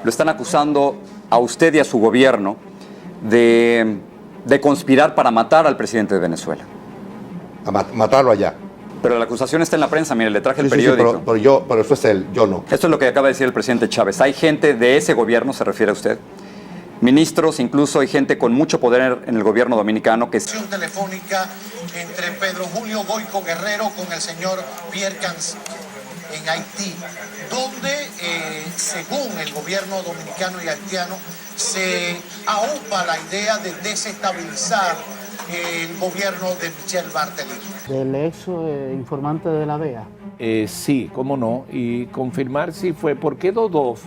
Lo están acusando a usted y a su gobierno de conspirar para matar al presidente de Venezuela. A matarlo allá. Pero la acusación está en la prensa, mire, le traje el Sí, periódico. pero eso es él, yo no. Esto es lo que acaba de decir el presidente Chávez. Hay gente de ese gobierno, se refiere a usted, ministros, incluso hay gente con mucho poder en el gobierno dominicano que... Telefónica entre Pedro Julio Goico Guerrero con el señor Pierre Cancin en Haití, donde según el gobierno dominicano y haitiano se aupa la idea de desestabilizar el gobierno de Michel Barthélémy. ¿Del ex informante de la DEA? Sí, cómo no, y confirmar si fue, porque Dodov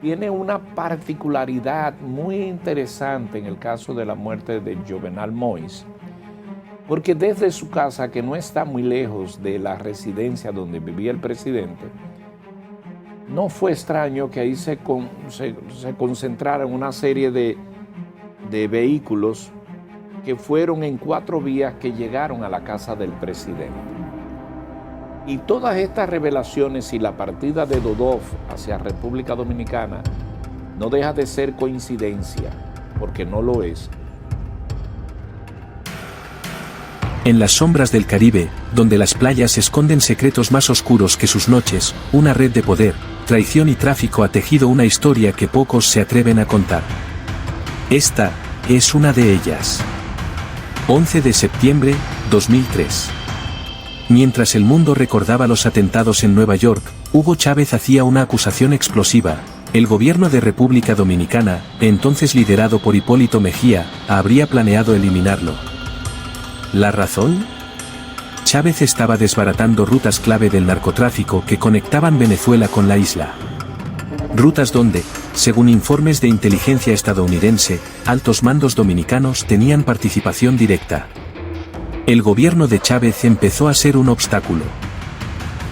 tiene una particularidad muy interesante en el caso de la muerte de Jovenel Moïse, porque desde su casa, que no está muy lejos de la residencia donde vivía el presidente, no fue extraño que ahí se concentraran una serie de vehículos que fueron en 4 vías que llegaron a la casa del presidente. Y todas estas revelaciones y la partida de Dodov hacia República Dominicana no deja de ser coincidencia, porque no lo es. En las sombras del Caribe, donde las playas esconden secretos más oscuros que sus noches, una red de poder, traición y tráfico ha tejido una historia que pocos se atreven a contar. Esta es una de ellas. 11 de septiembre, 2003. Mientras el mundo recordaba los atentados en Nueva York, Hugo Chávez hacía una acusación explosiva. El gobierno de República Dominicana, entonces liderado por Hipólito Mejía, habría planeado eliminarlo. ¿La razón? Chávez estaba desbaratando rutas clave del narcotráfico que conectaban Venezuela con la isla. Rutas donde, según informes de inteligencia estadounidense, altos mandos dominicanos tenían participación directa. El gobierno de Chávez empezó a ser un obstáculo.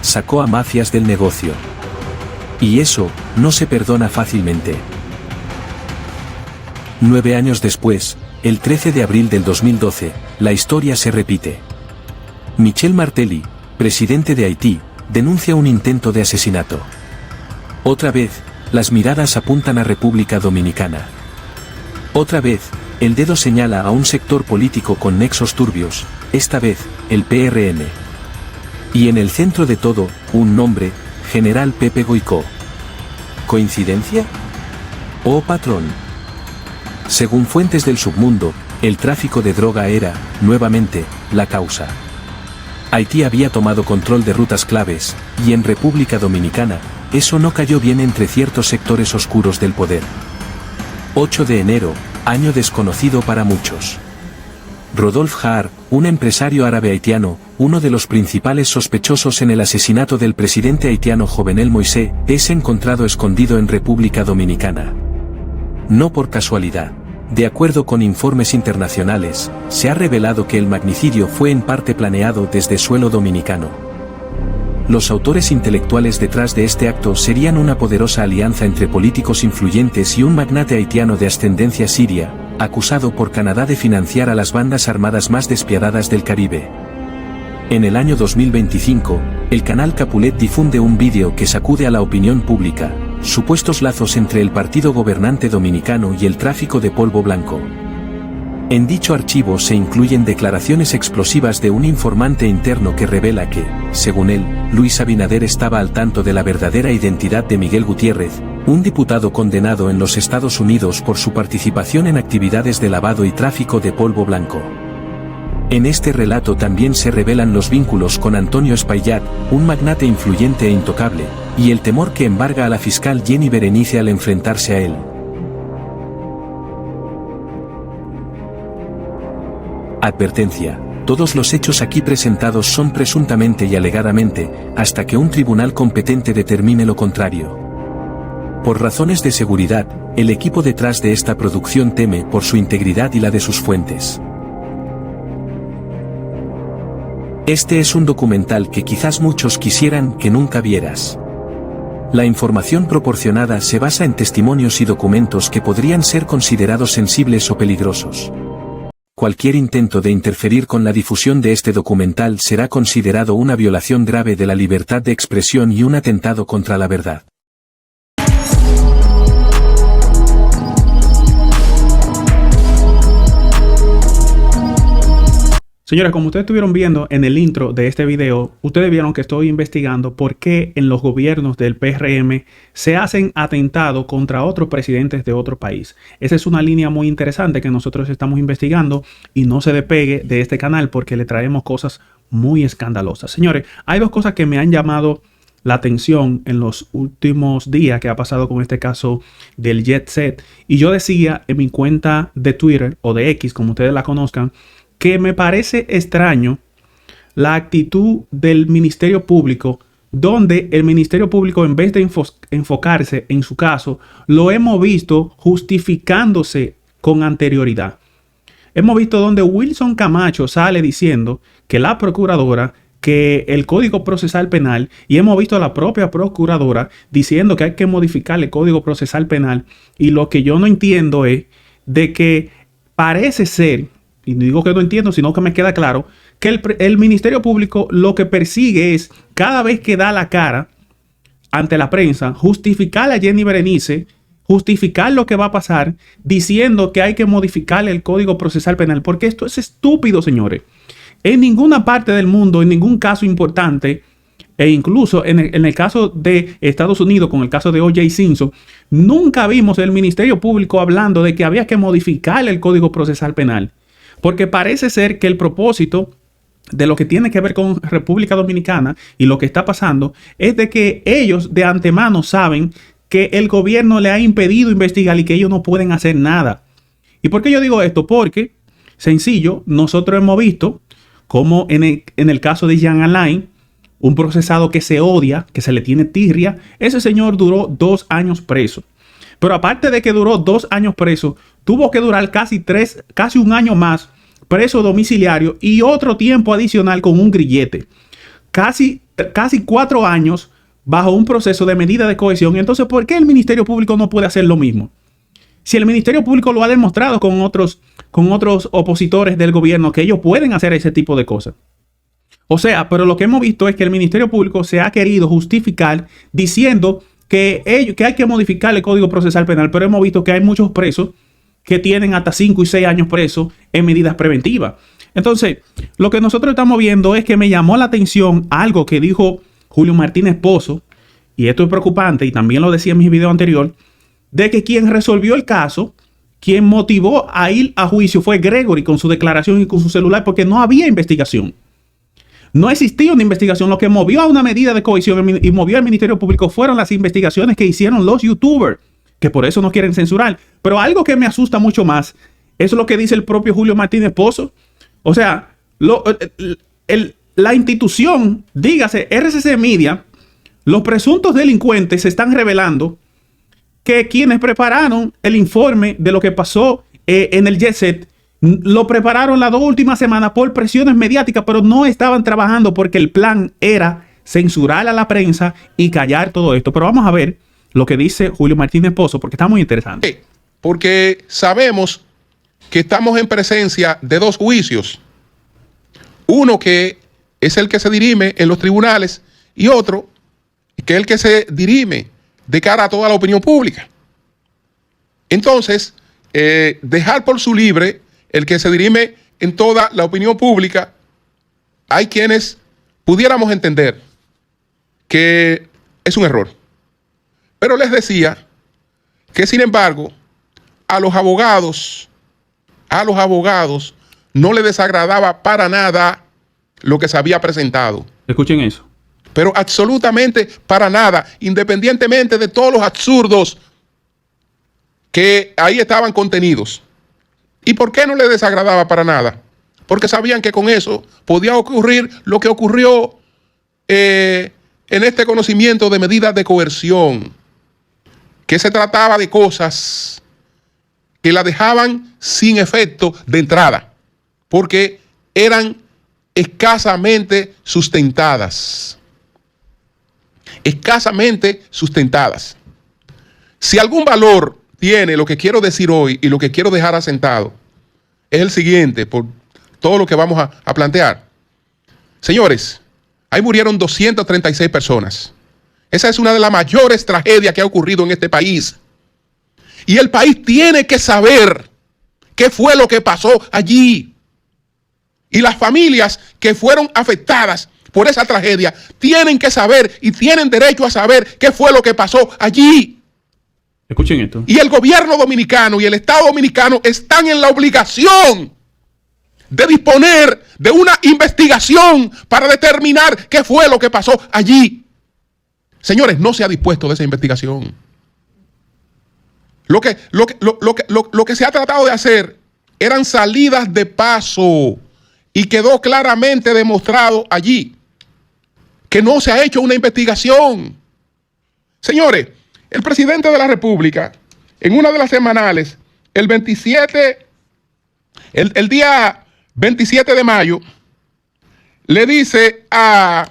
Sacó a mafias del negocio. Y eso no se perdona fácilmente. 9 años después, el 13 de abril del 2012, la historia se repite. Michel Martelly, presidente de Haití, denuncia un intento de asesinato. Otra vez, las miradas apuntan a República Dominicana. Otra vez, el dedo señala a un sector político con nexos turbios, esta vez, el PRM. Y en el centro de todo, un nombre, General Pepe Goico. ¿Coincidencia? ¿O patrón? Según fuentes del submundo, el tráfico de droga era, nuevamente, la causa. Haití había tomado control de rutas claves, y en República Dominicana, eso no cayó bien entre ciertos sectores oscuros del poder. 8 de enero, año desconocido para muchos. Rodolphe Haar, un empresario árabe haitiano, uno de los principales sospechosos en el asesinato del presidente haitiano Jovenel Moïse, es encontrado escondido en República Dominicana. No por casualidad. De acuerdo con informes internacionales, se ha revelado que el magnicidio fue en parte planeado desde suelo dominicano. Los autores intelectuales detrás de este acto serían una poderosa alianza entre políticos influyentes y un magnate haitiano de ascendencia siria, acusado por Canadá de financiar a las bandas armadas más despiadadas del Caribe. En el año 2025, el canal Capulet difunde un vídeo que sacude a la opinión pública, supuestos lazos entre el partido gobernante dominicano y el tráfico de polvo blanco. En dicho archivo se incluyen declaraciones explosivas de un informante interno que revela que, según él, Luis Abinader estaba al tanto de la verdadera identidad de Miguel Gutiérrez, un diputado condenado en los Estados Unidos por su participación en actividades de lavado y tráfico de polvo blanco. En este relato también se revelan los vínculos con Antonio Espaillat, un magnate influyente e intocable, y el temor que embarga a la fiscal Jenny Berenice al enfrentarse a él. Advertencia: todos los hechos aquí presentados son presuntamente y alegadamente, hasta que un tribunal competente determine lo contrario. Por razones de seguridad, el equipo detrás de esta producción teme por su integridad y la de sus fuentes. Este es un documental que quizás muchos quisieran que nunca vieras. La información proporcionada se basa en testimonios y documentos que podrían ser considerados sensibles o peligrosos. Cualquier intento de interferir con la difusión de este documental será considerado una violación grave de la libertad de expresión y un atentado contra la verdad. Señores, como ustedes estuvieron viendo en el intro de este video, ustedes vieron que estoy investigando por qué en los gobiernos del PRM se hacen atentados contra otros presidentes de otro país. Esa es una línea muy interesante que nosotros estamos investigando y no se despegue de este canal porque le traemos cosas muy escandalosas. Señores, hay dos cosas que me han llamado la atención en los últimos días que ha pasado con este caso del Jet Set. Y yo decía en mi cuenta de Twitter o de X, como ustedes la conozcan, que me parece extraño la actitud del Ministerio Público, donde el Ministerio Público, en vez de enfocarse en su caso, lo hemos visto justificándose con anterioridad. Hemos visto donde Wilson Camacho sale diciendo que la procuradora, que el Código Procesal Penal, y hemos visto a la propia procuradora diciendo que hay que modificar el Código Procesal Penal, y lo que yo no entiendo es de que parece ser, y no digo que no entiendo, sino que me queda claro, que el Ministerio Público lo que persigue es, cada vez que da la cara ante la prensa, justificar a Jenny Berenice, justificar lo que va a pasar, diciendo que hay que modificar el Código Procesal Penal, porque esto es estúpido, señores. En ninguna parte del mundo, en ningún caso importante, e incluso en el caso de Estados Unidos, con el caso de O.J. Simpson, nunca vimos el Ministerio Público hablando de que había que modificar el Código Procesal Penal. Porque parece ser que el propósito de lo que tiene que ver con República Dominicana y lo que está pasando es de que ellos de antemano saben que el gobierno le ha impedido investigar y que ellos no pueden hacer nada. ¿Y por qué yo digo esto? Porque, sencillo, nosotros hemos visto como en el caso de Jean Alain, un procesado que se odia, que se le tiene tirria, ese señor duró 2 años preso. Pero aparte de que duró 2 años preso, tuvo que durar casi 1 año más preso domiciliario y otro tiempo adicional con un grillete. Casi 4 años bajo un proceso de medida de cohesión. Entonces, ¿por qué el Ministerio Público no puede hacer lo mismo? Si el Ministerio Público lo ha demostrado con otros opositores del gobierno que ellos pueden hacer ese tipo de cosas. O sea, pero lo que hemos visto es que el Ministerio Público se ha querido justificar diciendo que hay que modificar el Código Procesal Penal, pero hemos visto que hay muchos presos que tienen hasta 5 y 6 años presos en medidas preventivas. Entonces, lo que nosotros estamos viendo es que me llamó la atención algo que dijo Julio Martínez Pozo, y esto es preocupante, y también lo decía en mi video anterior, de que quien resolvió el caso, quien motivó a ir a juicio fue Gregory con su declaración y con su celular, porque no había investigación. No existía una investigación. Lo que movió a una medida de cohesión y movió al Ministerio Público fueron las investigaciones que hicieron los youtubers, que por eso no quieren censurar. Pero algo que me asusta mucho más es lo que dice el propio Julio Martínez Pozo. O sea, la institución, dígase RCC Media, los presuntos delincuentes se están revelando que quienes prepararon el informe de lo que pasó en el Jet Set, lo prepararon las 2 últimas semanas por presiones mediáticas, pero no estaban trabajando porque el plan era censurar a la prensa y callar todo esto. Pero vamos a ver lo que dice Julio Martínez Pozo, porque está muy interesante. Porque sabemos que estamos en presencia de 2 juicios. Uno que es el que se dirime en los tribunales y otro que es el que se dirime de cara a toda la opinión pública. Entonces, dejar por su libre el que se dirime en toda la opinión pública, hay quienes pudiéramos entender que es un error. Pero les decía que, sin embargo, a los abogados no les desagradaba para nada lo que se había presentado. Escuchen eso. Pero absolutamente para nada, independientemente de todos los absurdos que ahí estaban contenidos. ¿Y por qué no les desagradaba para nada? Porque sabían que con eso podía ocurrir lo que ocurrió en este conocimiento de medidas de coerción, que se trataba de cosas que la dejaban sin efecto de entrada, porque eran escasamente sustentadas. Escasamente sustentadas. Si algún valor tiene lo que quiero decir hoy y lo que quiero dejar asentado, es el siguiente, por todo lo que vamos a plantear. Señores, ahí murieron 236 personas. Esa es una de las mayores tragedias que ha ocurrido en este país. Y el país tiene que saber qué fue lo que pasó allí. Y las familias que fueron afectadas por esa tragedia tienen que saber y tienen derecho a saber qué fue lo que pasó allí. Escuchen esto. Y el gobierno dominicano y el Estado dominicano están en la obligación de disponer de una investigación para determinar qué fue lo que pasó allí. Señores, no se ha dispuesto de esa investigación. Lo que se ha tratado de hacer eran salidas de paso y quedó claramente demostrado allí que no se ha hecho una investigación. Señores, el presidente de la República, en una de las semanales, el día 27 de mayo, le dice para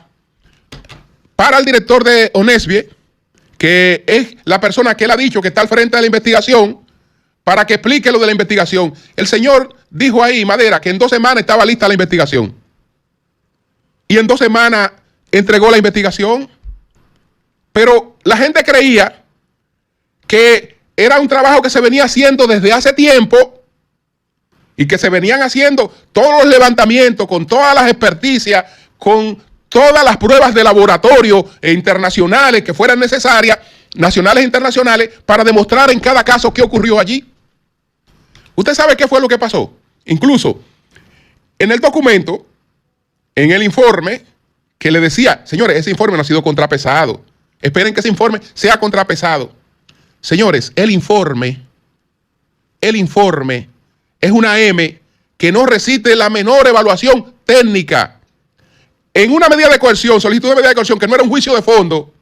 el director de Onesbie, que es la persona que él ha dicho que está al frente de la investigación, para que explique lo de la investigación. El señor dijo ahí, Madera, que en 2 semanas estaba lista la investigación. Y en 2 semanas entregó la investigación. Pero la gente creía que era un trabajo que se venía haciendo desde hace tiempo y que se venían haciendo todos los levantamientos con todas las experticias, con todas las pruebas de laboratorio e internacionales que fueran necesarias, nacionales e internacionales, para demostrar en cada caso qué ocurrió allí. ¿Usted sabe qué fue lo que pasó? Incluso en el documento, en el informe, que le decía, señores, ese informe no ha sido contrapesado. Esperen que ese informe sea contrapesado. Señores, el informe es una M que no resiste la menor evaluación técnica. En una medida de coerción, solicitud de medida de coerción, que no era un juicio de fondo,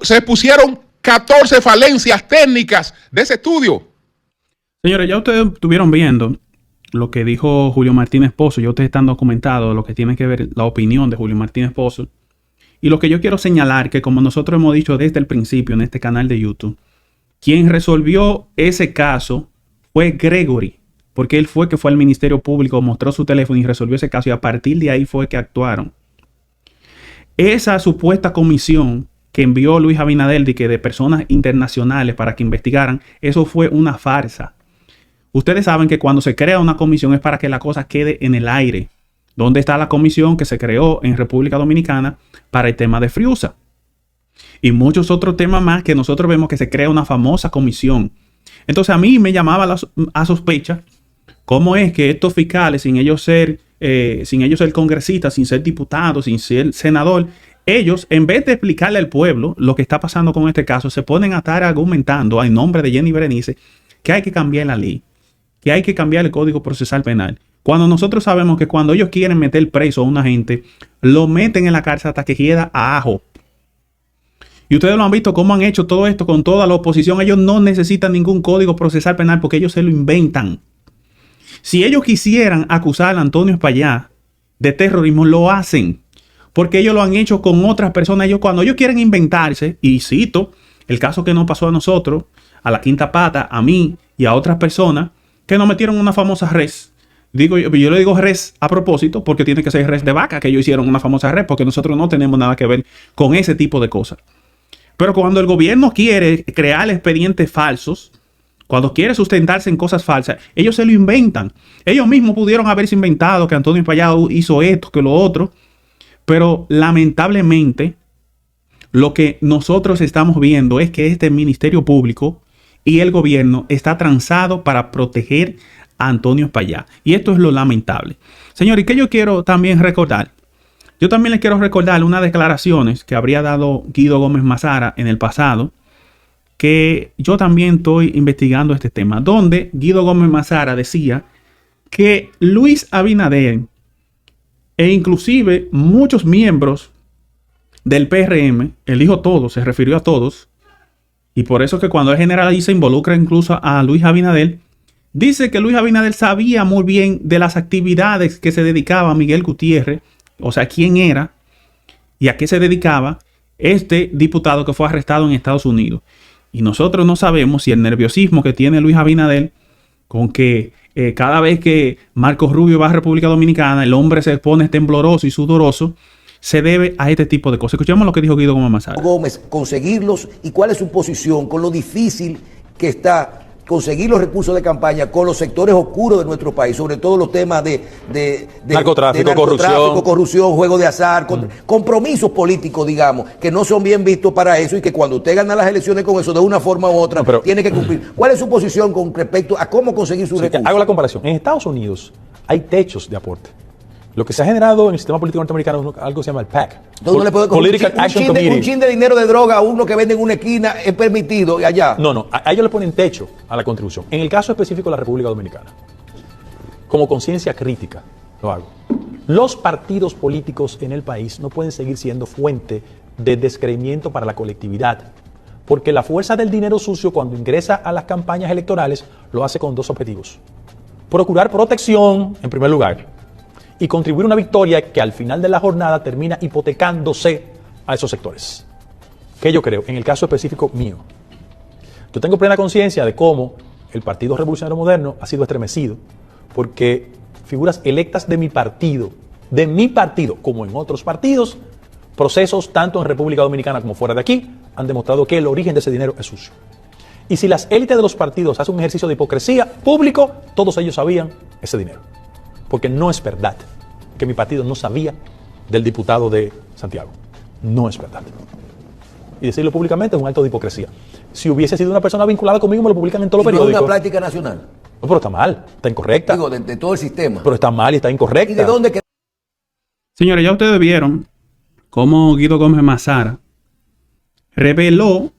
se expusieron 14 falencias técnicas de ese estudio. Señores, ya ustedes estuvieron viendo lo que dijo Julio Martínez Pozo. Ya ustedes están documentados lo que tiene que ver la opinión de Julio Martínez Pozo. Y lo que yo quiero señalar, que como nosotros hemos dicho desde el principio en este canal de YouTube, quien resolvió ese caso fue Gregory, porque él fue que fue al Ministerio Público, mostró su teléfono y resolvió ese caso, y a partir de ahí fue que actuaron. Esa supuesta comisión que envió Luis Abinader de personas internacionales para que investigaran, eso fue una farsa. Ustedes saben que cuando se crea una comisión es para que la cosa quede en el aire. ¿Dónde está la comisión que se creó en República Dominicana para el tema de Friusa? Y muchos otros temas más que nosotros vemos que se crea una famosa comisión. Entonces a mí me llamaba a sospecha cómo es que estos fiscales, sin ellos ser congresistas, sin ser diputados, sin ser senador, ellos, en vez de explicarle al pueblo lo que está pasando con este caso, se ponen a estar argumentando en nombre de Jenny Berenice que hay que cambiar la ley, que hay que cambiar el Código Procesal Penal. Cuando nosotros sabemos que cuando ellos quieren meter preso a una gente, lo meten en la cárcel hasta que queda a ajo. Y ustedes lo han visto cómo han hecho todo esto con toda la oposición. Ellos no necesitan ningún Código Procesal Penal porque ellos se lo inventan. Si ellos quisieran acusar a Antonio Espaillá de terrorismo, lo hacen. Porque ellos lo han hecho con otras personas. Cuando ellos quieren inventarse, y cito el caso que nos pasó a nosotros, a la Quinta Pata, a mí y a otras personas, que nos metieron una famosa res. Yo le digo res a propósito porque tiene que ser res de vaca, que ellos hicieron una famosa res, porque nosotros no tenemos nada que ver con ese tipo de cosas. Pero cuando el gobierno quiere crear expedientes falsos, cuando quiere sustentarse en cosas falsas, ellos se lo inventan. Ellos mismos pudieron haberse inventado que Antonio Espaillá hizo esto, que lo otro. Pero lamentablemente, lo que nosotros estamos viendo es que este Ministerio Público y el gobierno está transado para proteger a Antonio Espaillá. Y esto es lo lamentable. Señor, y que yo quiero también recordar. Yo también les quiero recordar unas declaraciones que habría dado Guido Gómez Mazara en el pasado, que yo también estoy investigando este tema, donde Guido Gómez Mazara decía que Luis Abinader e inclusive muchos miembros del PRM, él dijo todos, se refirió a todos, y por eso que cuando él generaliza involucra incluso a Luis Abinader, dice que Luis Abinader sabía muy bien de las actividades que se dedicaba a Miguel Gutiérrez, o sea, quién era y a qué se dedicaba este diputado que fue arrestado en Estados Unidos. Y nosotros no sabemos si el nerviosismo que tiene Luis Abinader con que cada vez que Marcos Rubio va a República Dominicana, el hombre se pone tembloroso y sudoroso, se debe a este tipo de cosas. Escuchemos lo que dijo Guido Gómez Mazara. Gómez, conseguirlos y cuál es su posición con lo difícil que está conseguir los recursos de campaña con los sectores oscuros de nuestro país, sobre todo los temas de narcotráfico, corrupción, juego de azar, compromisos políticos, digamos, que no son bien vistos para eso y que cuando usted gana las elecciones con eso de una forma u otra, tiene que cumplir. ¿Cuál es su posición con respecto a cómo conseguir sus recursos? Hago la comparación. En Estados Unidos hay techos de aporte. Lo que se ha generado en el sistema político norteamericano es algo que se llama el PAC. Entonces uno le puede coger un chin de dinero de droga a uno que vende en una esquina, es permitido y allá. No, a ellos le ponen techo a la contribución. En el caso específico de la República Dominicana, como conciencia crítica, lo hago. Los partidos políticos en el país no pueden seguir siendo fuente de descreimiento para la colectividad, porque la fuerza del dinero sucio cuando ingresa a las campañas electorales lo hace con dos objetivos. Procurar protección, en primer lugar, y contribuir a una victoria que al final de la jornada termina hipotecándose a esos sectores. ¿Qué yo creo? En el caso específico mío, yo tengo plena conciencia de cómo el Partido Revolucionario Moderno ha sido estremecido porque figuras electas de mi partido, como en otros partidos, procesos tanto en República Dominicana como fuera de aquí, han demostrado que el origen de ese dinero es sucio. Y si las élites de los partidos hacen un ejercicio de hipocresía público, todos ellos sabían ese dinero. Porque no es verdad que mi partido no sabía del diputado de Santiago. No es verdad. Y decirlo públicamente es un acto de hipocresía. Si hubiese sido una persona vinculada conmigo, me lo publican en todos los periódicos. ¿Es una práctica nacional? No, pero está mal, está incorrecta. Digo, de todo el sistema. Pero está mal y está incorrecta. ¿Y de dónde queda? Señores, ya ustedes vieron cómo Guido Gómez Mazara reveló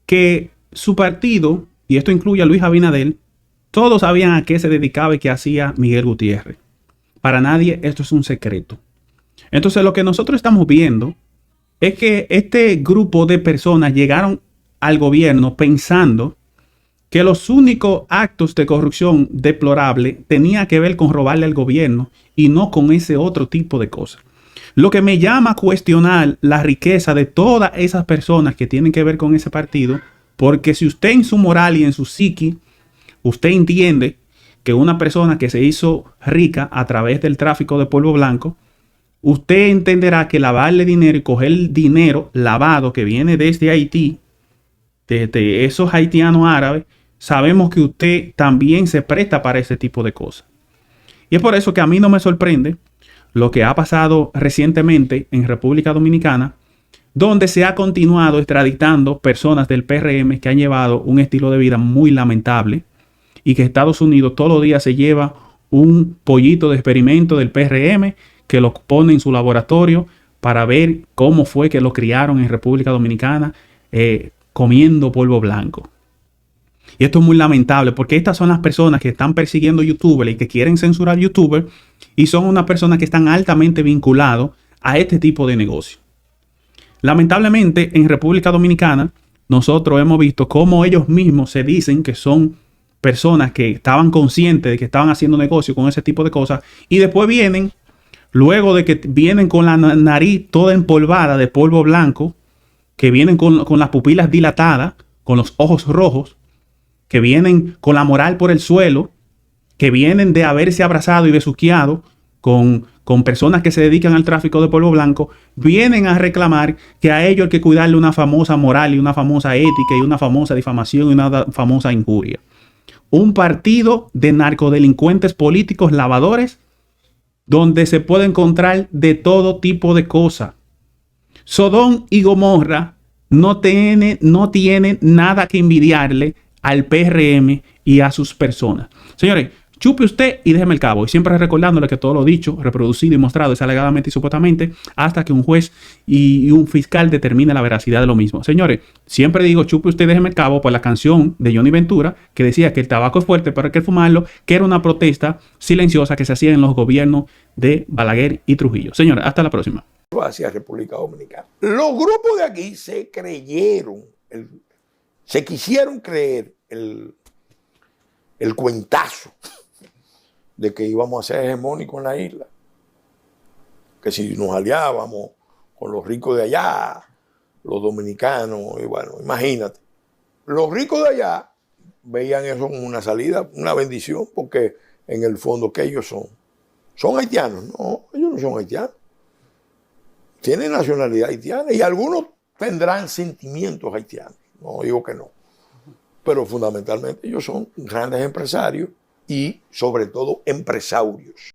que su partido, y esto incluye a Luis Abinader, todos sabían a qué se dedicaba y qué hacía Miguel Gutiérrez. Para nadie esto es un secreto. Entonces lo que nosotros estamos viendo es que este grupo de personas llegaron al gobierno pensando que los únicos actos de corrupción deplorable tenía que ver con robarle al gobierno y no con ese otro tipo de cosas. Lo que me llama a cuestionar la riqueza de todas esas personas que tienen que ver con ese partido, porque si usted en su moral y en su psiqui usted entiende que una persona que se hizo rica a través del tráfico de polvo blanco, usted entenderá que lavarle dinero y coger el dinero lavado que viene desde Haití, desde esos haitianos árabes, sabemos que usted también se presta para ese tipo de cosas. Y es por eso que a mí no me sorprende lo que ha pasado recientemente en República Dominicana, donde se ha continuado extraditando personas del PRM que han llevado un estilo de vida muy lamentable, y que Estados Unidos todos los días se lleva un pollito de experimento del PRM que lo pone en su laboratorio para ver cómo fue que lo criaron en República Dominicana comiendo polvo blanco. Y esto es muy lamentable porque estas son las personas que están persiguiendo youtubers y que quieren censurar youtubers y son unas personas que están altamente vinculados a este tipo de negocio. Lamentablemente en República Dominicana nosotros hemos visto cómo ellos mismos se dicen que son personas que estaban conscientes de que estaban haciendo negocio con ese tipo de cosas y después vienen, luego de que vienen con la nariz toda empolvada de polvo blanco, que vienen con las pupilas dilatadas, con los ojos rojos, que vienen con la moral por el suelo, que vienen de haberse abrazado y besuqueado con personas que se dedican al tráfico de polvo blanco, vienen a reclamar que a ellos hay que cuidarle una famosa moral y una famosa ética y una famosa difamación y una famosa injuria. Un partido de narcodelincuentes políticos lavadores donde se puede encontrar de todo tipo de cosas. Sodom y Gomorra no tienen nada que envidiarle al PRM y a sus personas. Señores, chupe usted y déjeme el cabo. Y siempre recordándole que todo lo dicho, reproducido y mostrado es alegadamente y supuestamente hasta que un juez y un fiscal determine la veracidad de lo mismo. Señores, siempre digo chupe usted y déjeme el cabo por la canción de Johnny Ventura que decía que el tabaco es fuerte pero hay que fumarlo, que era una protesta silenciosa que se hacía en los gobiernos de Balaguer y Trujillo. Señores, hasta la próxima. Hacia República Dominicana. Los grupos de aquí se quisieron creer el cuentazo de que íbamos a ser hegemónicos en la isla, que si nos aliábamos con los ricos de allá, los dominicanos, y bueno, imagínate, los ricos de allá veían eso como una salida, una bendición, porque en el fondo, ¿qué ellos son? ¿Son haitianos? No, ellos no son haitianos. Tienen nacionalidad haitiana y algunos tendrán sentimientos haitianos, no digo que no. pero fundamentalmente ellos son grandes empresarios y sobre todo empresarios.